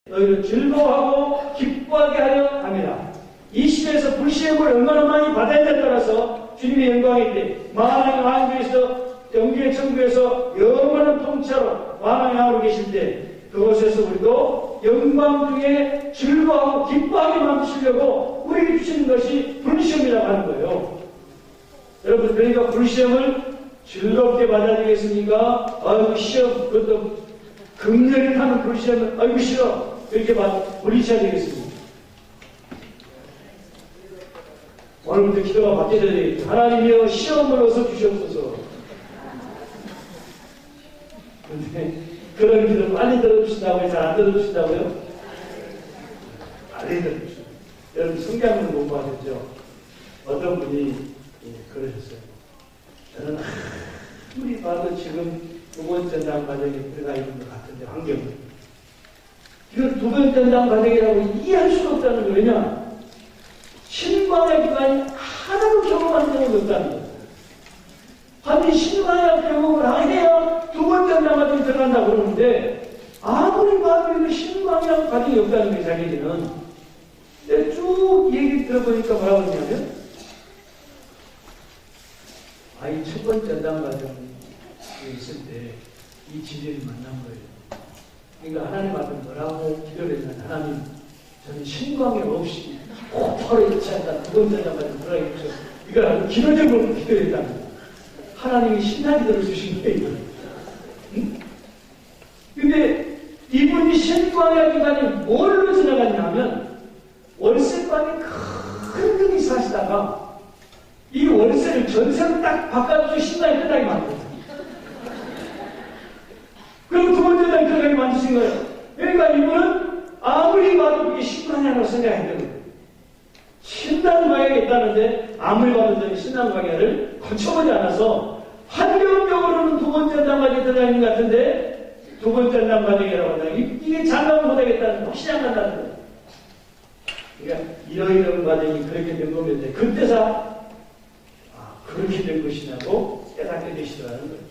너희를 즐거워하고 기뻐하게 하려 합니다. 이 시대에서 불시험을 얼마나 많이 받아야냐에 따라서 주님의 영광일 때 만왕의 왕국에서 영계의 천국에서 영원한 통치하러 만왕의 왕으로 계실 때 그곳에서 우리도 영광 중에 즐거워하고 기뻐하게 만드시려고 우리에게 주시는 것이 불시험이라고 하는 거예요. 여러분, 그러니까 불시험을 즐겁게 받아들이겠습니까? 아이고 시험, 그것도 금년에 타는 불시험을 아이고 싫어, 이렇게 물리쳐야 되겠습니다. 오늘부터 기도가 바뀌어야 되겠죠. 하나님이여 시험을 어서 주시옵소서. 근데 그런 기도 빨리 들어주신다고요? 잘 안 들어주신다고요? 빨리 들어주신다고요. 여러분 성경을 공부하셨죠? 어떤 분이 그러셨어요. 저는 아무리 봐도 지금 두 번째 전당 과정에 들어가 있는 것 같은데 환경을 이걸 두 번째 전당 과정이라고 이해할 수가 없다는 거예요. 왜냐? 신방의 기관이 하나도 경험한 적은 없다는 거예요. 반드시 신방의 경험을 해야 두 번째 전당 과정에 들어간다고 그러는데 아무리 봐도 신방의 과정이 없다는 거예요. 자기는. 근데 쭉 얘기 들어보니까 뭐라고 하냐면 이 첫 번째 전당 과정에 있을 때 이 지리를 만난 거예요. 그러니까 하나님 앞에 뭐라고 기도를 했냐면 하나님, 저는 신광에 없이 곧바로 일치한다. 두 번째 전당 과정에 들어가겠죠. 이걸 아주 기도적으로 기도했다는 거예요. 하나님이 신나게 들어주신 거예요. 응? 근데 이분이 신광의 기간이 뭘로 지나갔냐 하면 월세방에 큰 분이 사시다가 이 월세를 전세로 딱 바꿔주고 신랑이 끝나게 만들었어요. 그럼 두 번째 날 끝나게 만드신 거예요. 그러니까 이분은 아무리 봐도 그게 신앙이라고 생각했던 거예요. 신당 방향이 있다는데 아무리 봐도 신당 방향을 거쳐보지 않아서 환경적으로는 두 번째 단과정에 들어가는 것 같은데 두 번째 단과정이라고 한다. 이게 장담을 못하겠다는 거, 확실히 안 간다는 거예요. 그러니까 이러이러한 과정이 그렇게 된 거면 그때서 그렇게 된 것이냐고 깨닫게 되시더라는 거예요.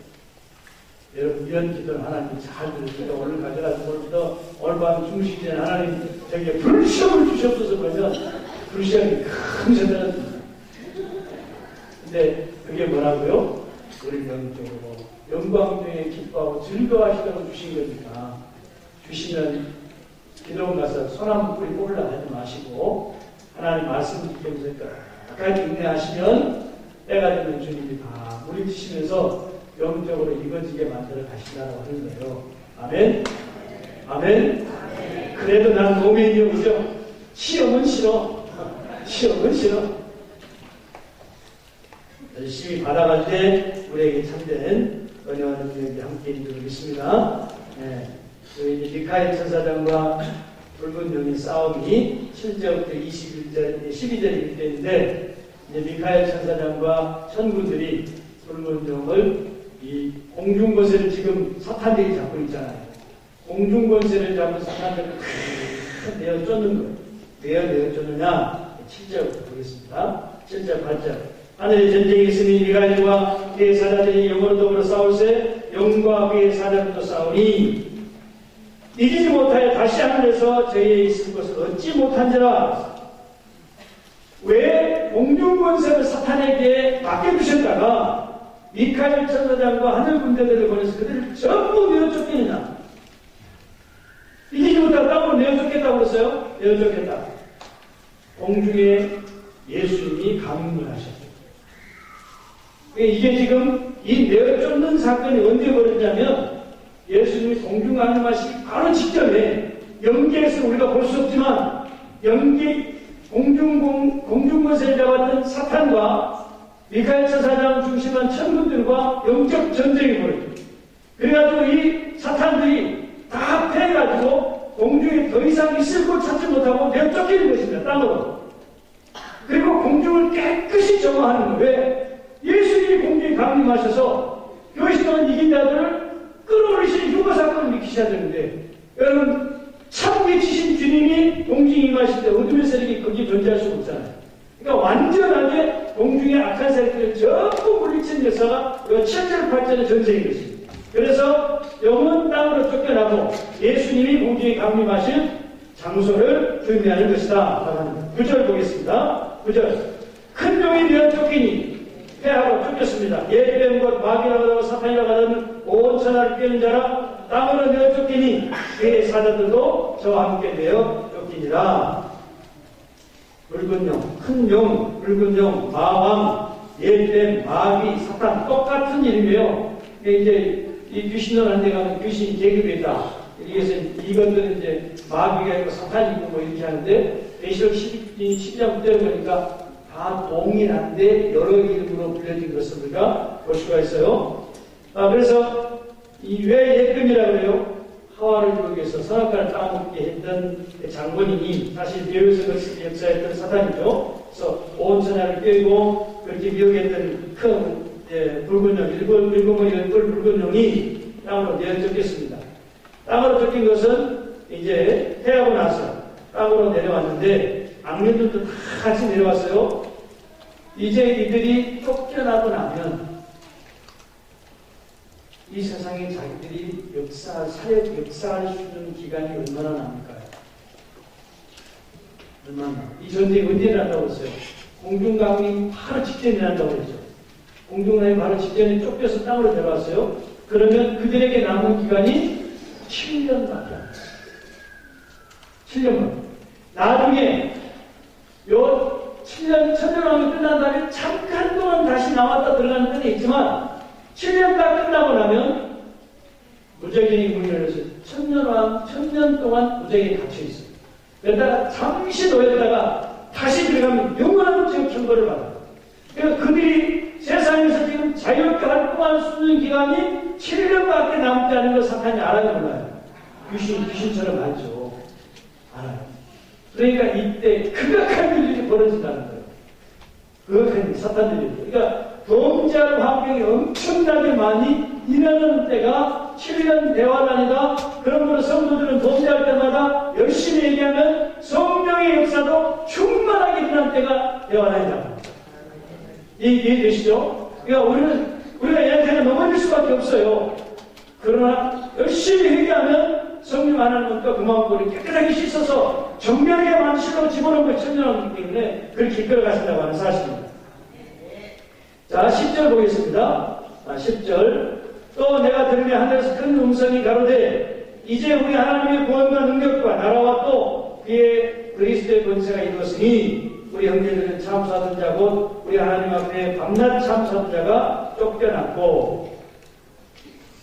여러분, 이런 기도는 하나님 잘 들으시고 오늘 가져가서 오늘부터 오늘 밤 주무시기 전에 하나님 저에게 불시험을 주셨어서 그러면 불시험이 큰 세대는 근데 그게 뭐라고요? 우리 영적으로 영광 중에 기뻐하고 즐거워하시라고 주신 거니까 주시면 기도원 가서 손 한 뿌리 뽑으려 하지 마시고 하나님 말씀 지키면서 끝까지 인내하시면 때가 되면 주님이 다 물리치시면서 영적으로 이거지게 만들어 가신다고 하는 거예요. 아멘? 아멘? 그래도 난 노면이요, 그죠? 시험은 싫어. 시험은 싫어. 열심히 받아갈 때 우리에게 참된 은혜와 능력이 함께 있는 줄 믿습니다. 네. 이제 미카엘 천사장과 붉은 용의 싸움이 7절부터 12절에 기록되는데 이제 미카엘 천사장과 천군들이 붉은 용을 이 공중권세를 지금 사탄들이 잡고 있잖아요. 공중권세를 잡은 사탄들을 내어 쫓는 거예요. 내어 쫓느냐? 7절부터 보겠습니다. 7절, 8절. 하늘에 전쟁이 있으니 미카엘과 그의 사자들이 영으로 더불어 싸울세 영과 그의 사자들도 싸우니 이기지 못하여 다시 하늘에서 저희에 있을 것을 얻지 못한지라. 왜 공중권세를 사탄에게 맡겨주셨다가 미카엘 천사장과 하늘 군대들을 보내서 그들을 전부 내어쫓기느냐? 이기지 못하고 땅으로 내어쫓겠다고 그랬어요? 내어쫓겠다. 공중에 예수님이 감임을 하셨어요. 이게 지금 이 내어쫓는 사건이 언제 벌어지냐면 예수님이 공중 강림하시기 바로 직전에 영계에서 우리가 볼 수 없지만 공중권세를 잡았던 사탄과 미카엘 천사장 중심한 천군들과 영적 전쟁이 벌어져요. 그래가지고 이 사탄들이 다 합해가지고 공중에 더 이상 있을 곳 찾지 못하고 내쫓기는 것입니다. 땅으로. 그리고 공중을 깨끗이 정화하는 거예요. 왜? 예수님이 공중에 강림하셔서 교시 동안 이긴 자들을 끌어올리신 휴거사건을 일으키셔야 되는데 여러분 참빛이신 주님이 공중에 임하실 때 어둠의 세력이 거기에 존재할 수가 없잖아요. 그러니까 완전하게 공중의 악한 세력들을 전부 물리친 역사가 7절 8절의 전쟁인 것입니다. 그래서 영은 땅으로 쫓겨나고 예수님이 공중에 강림하실 장소를 의미하는 것이다. 9절 보겠습니다. 9절. 큰 용이 되어 쫓기니 패하고 쫓겼습니다. 옛뱀 곧 마귀라고 하고 사탄이라고 하는 온 천하를 꿰는 자라 땅으로 되어 쫓기니 그의 사자들도 저와 함께 되어 쫓기니라. 붉은 용, 큰 용, 붉은 용, 마왕, 옛뱀, 마귀, 사탄 똑같은 이름이에요. 이제 이 귀신을 한 데 가면 귀신이 계급이다. 여기에서 이것들은 이제 마귀가 있고 사탄이 있고 뭐 이렇게 하는데 계시록 12장 9절을 보니까 다 동일한데 여러 이름으로 불려진 것을 우리가 볼 수가 있어요. 그래서 왜 예금이라고 그래요? 하와를 주기 위해서 선악과를 따먹게 했던 장본인이 사실 배우에서 역사했던 사탄이죠. 그래서 온 천하를 깨고 그렇게 미혹했던 큰 붉은 용, 일곱 머리 붉은 용이 땅으로 내어 쫓겼습니다. 땅으로 쫓긴 것은 이제 패하고 나서 땅으로 내려왔는데 악령들도 다 같이 내려왔어요. 이제 이들이 쫓겨나고 나면 이 세상에 자기들이 사역 역사할 수 있는 기간이 얼마나 남을까요? 얼마나? 이 전쟁이 언제 일어난다고 했어요? 공중강이 바로 직전에 일어난다고 했죠. 공중강이 바로 직전에 쫓겨서 땅으로 내려왔어요. 그러면 그들에게 남은 기간이 7년밖에 안 돼요. 7년만. 나중에 요 7년, 천년왕이 끝난 다음에 잠깐 동안 다시 나왔다 들어가는 때는 있지만 7년 다 끝나고 나면 무적인이 문을 열어서 천년 동안 무적인이 갇혀있어요. 그러다가 잠시 놓였다가 다시 들어가면 영원한 지옥 천벌을 받아요. 그러니까 그들이 세상에서 지금 자유롭게 활동할 수 있는 기간이 7년밖에 남지 않은 걸 사탄이 알아요, 몰라요? 귀신처럼 알죠. 알아요. 그러니까 이때 극악한 일들이 벌어진다는 거예요. 극악한 사탄들이. 그러니까 범죄할 환경이 엄청나게 많이 일어나는 때가 7년 대화단이다. 그러므로 성도들은 범죄할 때마다 열심히 얘기하면 성령의 역사도 충만하게 일어날 때가 대화단이다. 이해되시죠? 그러니까 우리가 얘한테는 넘어질 수밖에 없어요. 그러나 열심히 회개하면 성령 하나님과 그 마음을 깨끗하게 씻어서 정결하게 만드시려고 집어넣은 걸 천년하기 때문에 그렇게 이끌어가신다고 하는 사실입니다. 자, 10절 보겠습니다. 10절. 또 내가 들으니 하늘에서 큰 음성이 가로되 이제 우리 하나님의 구원과 능력과 나라와 또 그의 그리스도의 권세가 이루었으니 우리 형제들은 참수하던 자 곧 우리 하나님 앞에 밤낮 참수하던 자가 쫓겨났고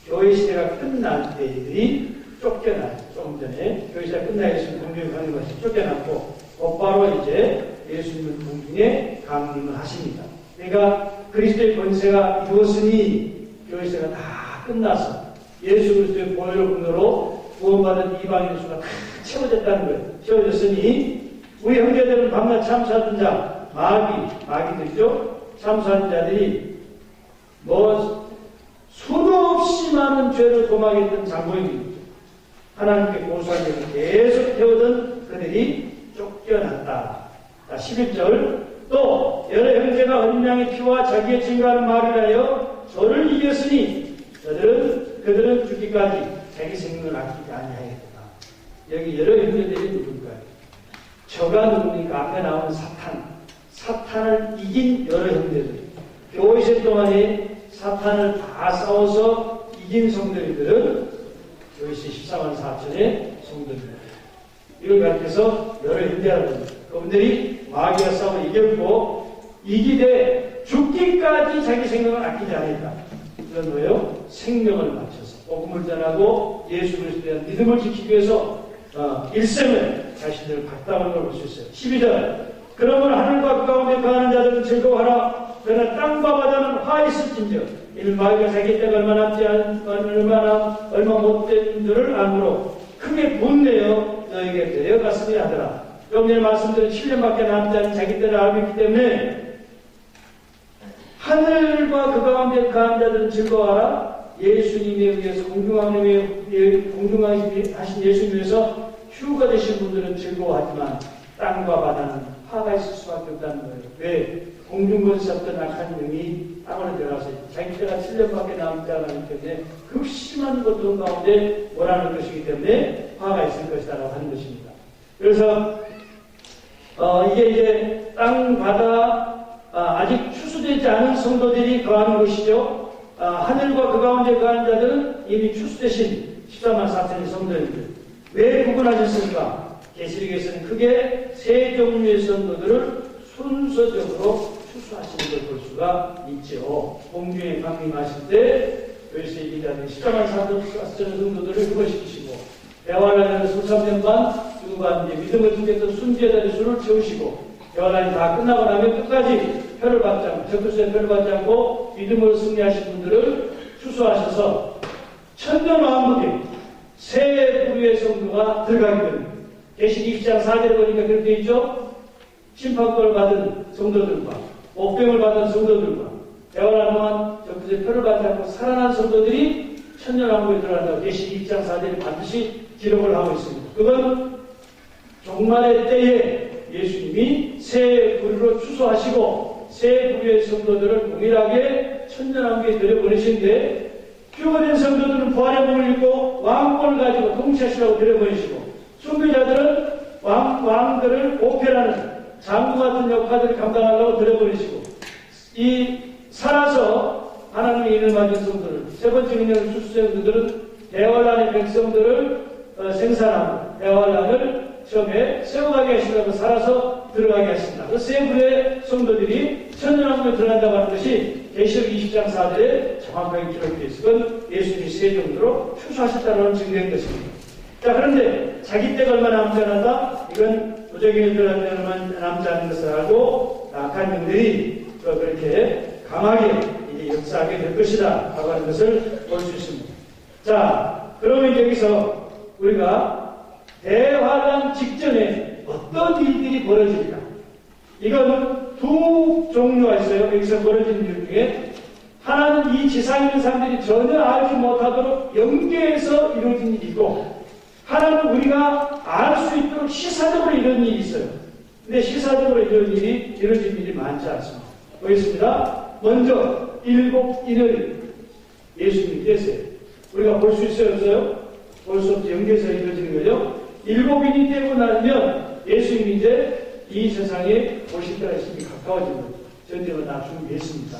교회 시대가 끝날 때들이 쫓겨나요. 조금 전에 교회 시대가 끝나 예수님 공중에 가는 것이 쫓겨났고 곧바로 이제 예수님은 공중에 강림을 하십니다. 그러니까 그리스도의 권세가 이루었으니 교회 시대가 다 끝나서 예수 그리스도의 보혈 공로로 구원받은 이방인의 수가 다 채워졌다는 거예요. 채워졌으니 우리 형제들은 밤낮 참수하던 자, 마귀들이죠. 참수하는 자들이 수도 없이 많은 죄를 도망했던 장본인입니다. 하나님께 고소한 일을 계속 해오던 그들이 쫓겨났다. 11절. 또 여러 형제가 어린 양의 피와 자기의 증거하는 말을 하여 저를 이겼으니 그들은 죽기까지 자기 생명을 아끼지 아니하였다. 여기 여러 형제들이 누굴까요? 저가 누구니까 앞에 나오는 사탄을 이긴 여러 형제들. 교회생 동안에 사탄을 다 싸워서 이긴 성도들은 교회생 14만 4천의 성도들입니다. 이걸 가르쳐서 여러 형제라고 합니다. 그분들이 마귀와 싸워 이겼고 이기되 죽기까지 자기 생명을 아끼지 않았다. 이건 뭐예요? 생명을 바쳐서 복음을 전하고 예수 그리스도에 대한 믿음을 지키기 위해서 일생을 자신들을 갖다오는 걸 볼 수 있어요. 12절. 그러므로 하늘과 그 가운데 거하는 자들은 즐거워하라. 그러나 땅과 바다는 화 있을진저 이는 마귀가 자기 때가 얼마 못된 줄을 아므로 크게 분내어 너에게 데려갔으니 하더라. 좀 전에 말씀드린 7년밖에 남지 않은 자기 때를 알고 있기 때문에 하늘과 그 가운데 거하는 자들은 즐거워하라. 예수님에 의해서 공중하신 예수님에 의해서 휴가 되신 분들은 즐거워하지만 땅과 바다는 화가 있을 수밖에 없다는 거예요. 왜? 공중권세였던 악한 영이 땅으로 들어가서 자기 때가 7년밖에 남지 않았기 때문에 극심한 고통 가운데 몰아넣은 것이기 때문에 화가 있을 것이다라고 하는 것입니다. 그래서 이게 이제 땅, 바다, 아직 추수되지 않은 성도들이 거하는 곳이죠. 하늘과 그 가운데 거하는 자들은 이미 추수되신 14만 4천의 성도인들. 왜 구분하셨습니까? 계시록에서는 크게 세 종류의 성도들을 순서적으로 추수하시는 걸 볼 수가 있죠. 공중에 강림하실 때 교회에서 얘기하는 14만 4천의 성도들을 흡어시키시고 대화라는 수삼년반 누가 이제 믿음을 통해서 순죄자의 수를 채우시고 대화란이 다 끝나고 나면 끝까지 표를 받지 않고 적그리스도의 표를 받지 않고 믿음으로 승리하신 분들을 추수하셔서 천년왕국에 새 부류의 성도가 들어가게 됩니다. 계시록 20장 4절에 보니까 그렇게 되어 있죠. 심판권을 받은 성도들과 목병을 받은 성도들과 대화란 동안 적그리스도의 표를 받지 않고 살아난 성도들이 천년왕국에 들어간다고 계시록 20장 4절에 반드시 기록을 하고 있습니다. 그건 종말의 때에 예수님이 새 부류로 추수하시고 새 부류의 성도들을 동일하게 천년왕국에 들여보내시는데 휴거된 성도들은 부활의 몸을 입고 왕권을 가지고 통치하시라고 들여보내시고 순교자들은 왕들을 오페라는 장구 같은 역할들을 감당하려고 들여보내시고 이 살아서 하나님의 인을 맞은 성도들 세 번째 인을 출수생들은 대환란의 백성들을 생산하고 대환란을 처음에 세워가게 하시려고 살아서 들어가게 하신다. 그 세 부류의 성도들이 천년왕국에 들어간다고 하는 것이 계시록 20장 4절에 정확하게 기록되어 있어. 그건 예수님이 세 정도로 추수하셨다는 증거인 것입니다. 자, 그런데 자기 때가 얼마나 남지 않았다? 이건 도적인이 들어가면 남지 않은 것을 알고 악한 영들이 그렇게 강하게 이제 역사하게 될 것이다 라고 하는 것을 볼 수 있습니다. 자, 그러면 여기서 우리가 대환란 직전에 어떤 일들이 벌어질까? 이건 두 종류가 있어요. 여기서 벌어지는 일 중에 하나는 이 지상에 있는 사람들이 전혀 알지 못하도록 연계해서 이루어진 일이 있고 하나는 우리가 알 수 있도록 시사적으로 이런 일이 있어요. 근데 시사적으로 이루어진 일이 많지 않습니다. 보겠습니다. 먼저 일곱 인을 예수님이 계세요. 우리가 볼 수 있어요? 없어요? 볼 수 없이 연계해서 이루어지는 거죠. 일곱인이 되고 나면 예수님이 이제 이 세상에 오실 때가 있으니 가까워진 거죠. 전쟁을 다 준비했습니다.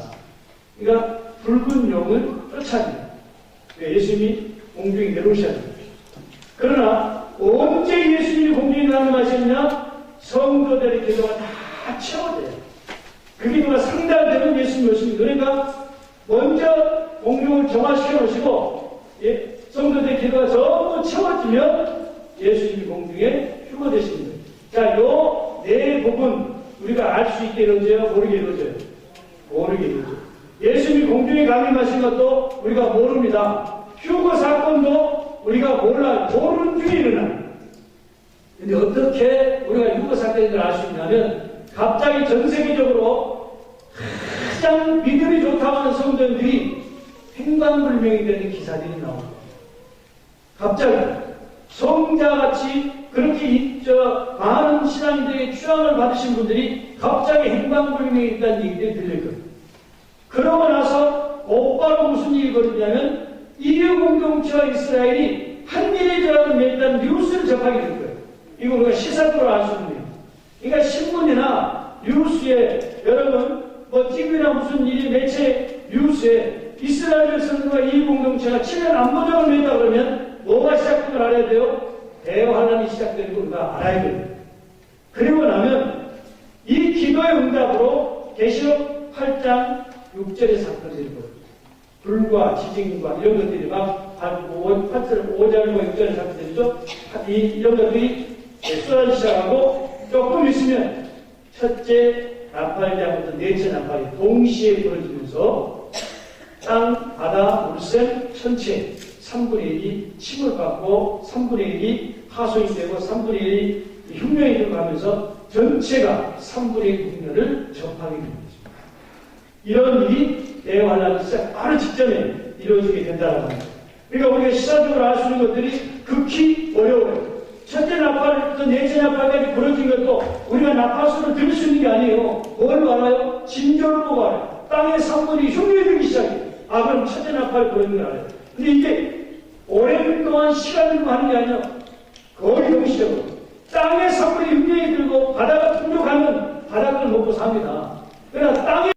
그러니까 붉은 용을 쫓아냅니다. 예수님이 공중에 내려오셔야 됩니다. 그러나 언제 예수님이 공중에 나가셨냐? 성도들의 기도가 다 채워져요. 그 기도가 상달되면 예수님이 오십니다. 그러니까 먼저 공중을 정화시켜 놓으시고 성도들의 기도가 전부 채워지면 예수님이 공중에 휴거되십니다. 자, 요 네 부분 우리가 알 수 있게 이루어져요? 모르게 이루어져요? 모르게 이루어져요. 예수님이 공중에 강림하신 것도 우리가 모릅니다. 휴거 사건도 우리가 몰라요. 모르는 중에 일어나요. 근데 어떻게 우리가 휴거 사건을 알 수 있냐면 갑자기 전 세계적으로 가장 믿음이 좋다고 하는 성도들이 행방불명이 되는 기사들이 나옵니다. 갑자기 성자같이 그렇게 많은 신앙인들에게 추앙을 받으신 분들이 갑자기 행방불명이 있다는 얘기들이 들릴 거예요. 그러고 나서 곧바로 무슨 일이 벌어지냐면 이유 공동체와 이스라엘이 한일에 들어가는 일단 뉴스를 접하게 될 거예요. 이거 우리가 시사적으로 알 수 있는 거예요. 그러니까 신문이나 뉴스에 여러분 TV나 무슨 일이 매체 뉴스에 이스라엘 백성들과 이유 공동체가 친한 안보적을 맺다 그러면 뭐가 시작된 걸 알아야 돼요? 대환란이 시작되는 걸 우리가 알아야 돼요. 그리고 나면 이 기도의 응답으로 계시록 8장 6절의 사건들이 벌어져요. 불과 지진과 이런 것들이 막 8절, 5절과 6절의 사건들이죠. 이런 것들이 쏟아지기 시작하고 조금 있으면 첫째 나팔자부터 넷째 나팔이 동시에 벌어지면서 땅, 바다, 물샘, 천체 3분의 1이 침을 받고 3분의 1이 파손이 되고 3분의 1이 흉년이 들어가면서 전체가 3분의 1 흉년을 접하게 됩니다. 이런 일이 대환란이 시작 바로 직전에 이루어지게 된다는 겁니다. 그러니까 우리가 시사적으로 알 수 있는 것들이 극히 어려워요. 첫째 나팔부터 넷째 나팔까지 벌어진 것도 우리가 나팔소를 들을 수 있는 게 아니에요. 뭘 알아요? 진절을 보고 알아요. 땅의 3분의 1이 흉년이 되기 시작해요. 그럼 첫째 나팔이 벌어진 걸 알아요. 근데 이게 오랜 동안 시간을 하는 게 아니라 거의 동시적으로 땅의 선물이 윤정이 들고 바다가 풍족하면 바닷을 먹고 삽니다. 그러나 땅에